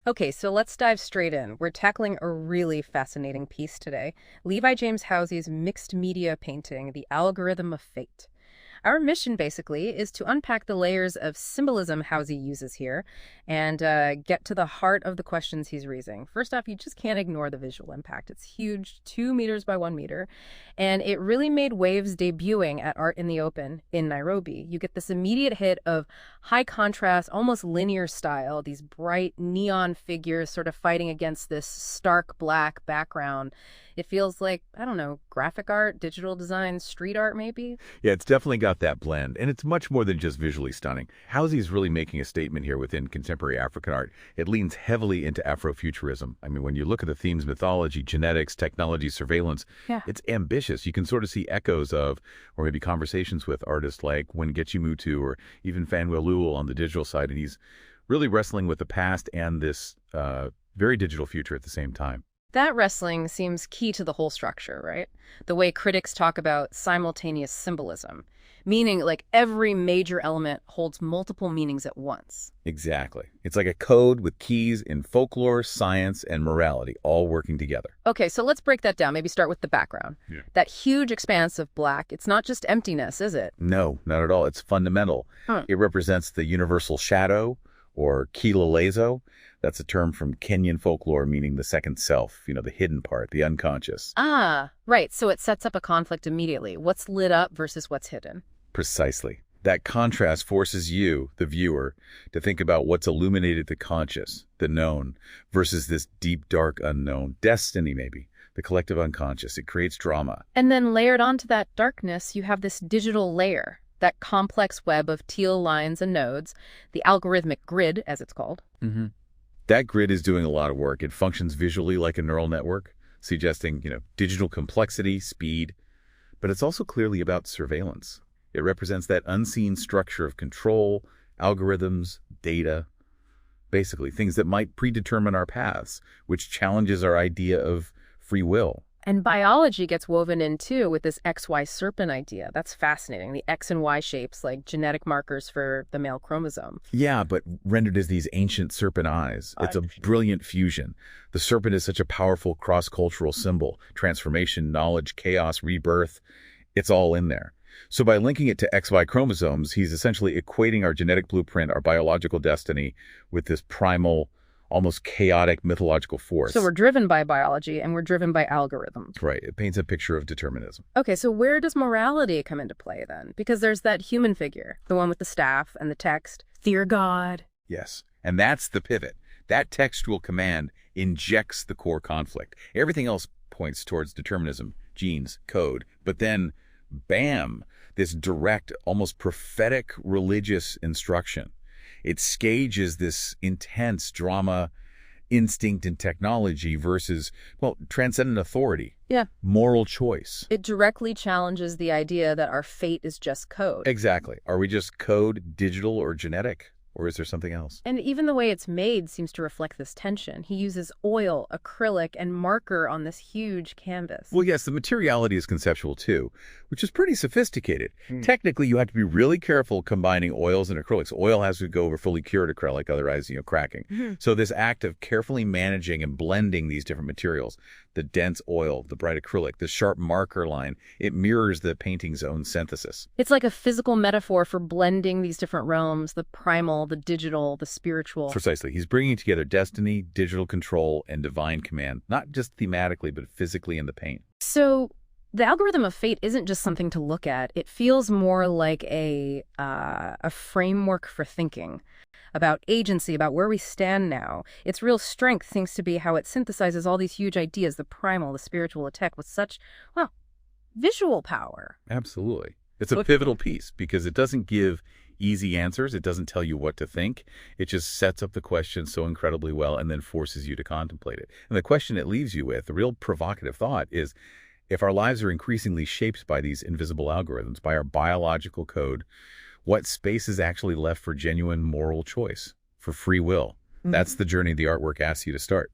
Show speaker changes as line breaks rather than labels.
Okay, so let's dive straight in. We're tackling a really fascinating piece today. Levi James Howze's mixed media painting, The Algorithm of Fate. Our mission, basically, is to unpack the layers of symbolism Howze uses here and get to the heart of the questions he's raising. First off, you just can't ignore the visual impact. It's huge, 2 meters by 1 meter, and it really made waves debuting at Art in the Open in Nairobi. You get this immediate hit of high contrast, almost linear style, these bright neon figures sort of fighting against this stark black background. It feels like, I don't know, graphic art, digital design, street art maybe?
Yeah, it's definitely got that blend, and it's much more than just visually stunning. Housy's really making a statement here within contemporary African art. It leans heavily into Afrofuturism. I mean, when you look at the themes, mythology, genetics, technology, surveillance,
Yeah.
it's ambitious. You can sort of see echoes of, or maybe conversations with artists like Wangechi Mutu or even Fanuel Leul on the digital side, and he's really wrestling with the past and this very digital future at the same time.
That wrestling seems key to the whole structure, right? The way critics talk about simultaneous symbolism, meaning like every major element holds multiple meanings at once.
Exactly. It's like a code with keys in folklore, science, and morality all working together.
Okay, so let's break that down. Maybe start with the background.
Yeah.
That huge expanse of black, it's not just emptiness, is it?
No, not at all. It's fundamental. It represents the universal shadow, or kilelezo. That's a term from Kenyan folklore meaning the second self, the hidden part, the unconscious.
Ah, right. So it sets up a conflict immediately. What's lit up versus what's hidden.
Precisely. That contrast forces you, the viewer, to think about what's illuminated the conscious, the known, versus this deep, dark unknown, destiny maybe, the collective unconscious. It creates drama.
And then layered onto that darkness, you have this digital layer, that complex web of teal lines and nodes, the algorithmic grid, as it's called.
Mm-hmm. That grid is doing a lot of work. It functions visually like a neural network, suggesting, digital complexity, speed, but it's also clearly about surveillance. It represents that unseen structure of control, algorithms, data, basically things that might predetermine our paths, which challenges our idea of free will.
And biology gets woven in, too, with this XY serpent idea. That's fascinating. The X and Y shapes, like genetic markers for the male chromosome.
Yeah, but rendered as these ancient serpent eyes. It's a brilliant fusion. The serpent is such a powerful cross-cultural symbol. Transformation, knowledge, chaos, rebirth. It's all in there. So by linking it to XY chromosomes, he's essentially equating our genetic blueprint, our biological destiny, with this primal, almost chaotic mythological force.
So we're driven by biology and we're driven by algorithms.
Right. It paints a picture of determinism.
Okay, so where does morality come into play then? Because there's that human figure, the one with the staff and the text, fear God.
Yes. And that's the pivot. That textual command injects the core conflict. Everything else points towards determinism, genes, code. But then, bam, this direct, almost prophetic religious instruction. It stages this intense drama, instinct and technology versus, transcendent authority.
Yeah.
Moral choice.
It directly challenges the idea that our fate is just code.
Exactly. Are we just code, digital, or genetic? Or is there something else?
And even the way it's made seems to reflect this tension. He uses oil, acrylic, and marker on this huge canvas.
Well, yes, the materiality is conceptual too, which is pretty sophisticated. Technically, you have to be really careful combining oils and acrylics. Oil has to go over fully cured acrylic, otherwise, cracking. So this act of carefully managing and blending these different materials, the dense oil, the bright acrylic, the sharp marker line, it mirrors the painting's own synthesis.
It's like a physical metaphor for blending these different realms, the primal, the digital, the spiritual.
Precisely. He's bringing together destiny, digital control, and divine command, not just thematically, but physically in the paint.
So the algorithm of fate isn't just something to look at. It feels more like a framework for thinking about agency, about where we stand now. Its real strength seems to be how it synthesizes all these huge ideas, the primal, the spiritual, the tech, with such, visual power.
Absolutely. It's a pivotal piece because it doesn't give easy answers. It doesn't tell you what to think. It just sets up the question so incredibly well and then forces you to contemplate it. And the question it leaves you with, the real provocative thought is, if our lives are increasingly shaped by these invisible algorithms, by our biological code, what space is actually left for genuine moral choice, for free will? That's the journey the artwork asks you to start.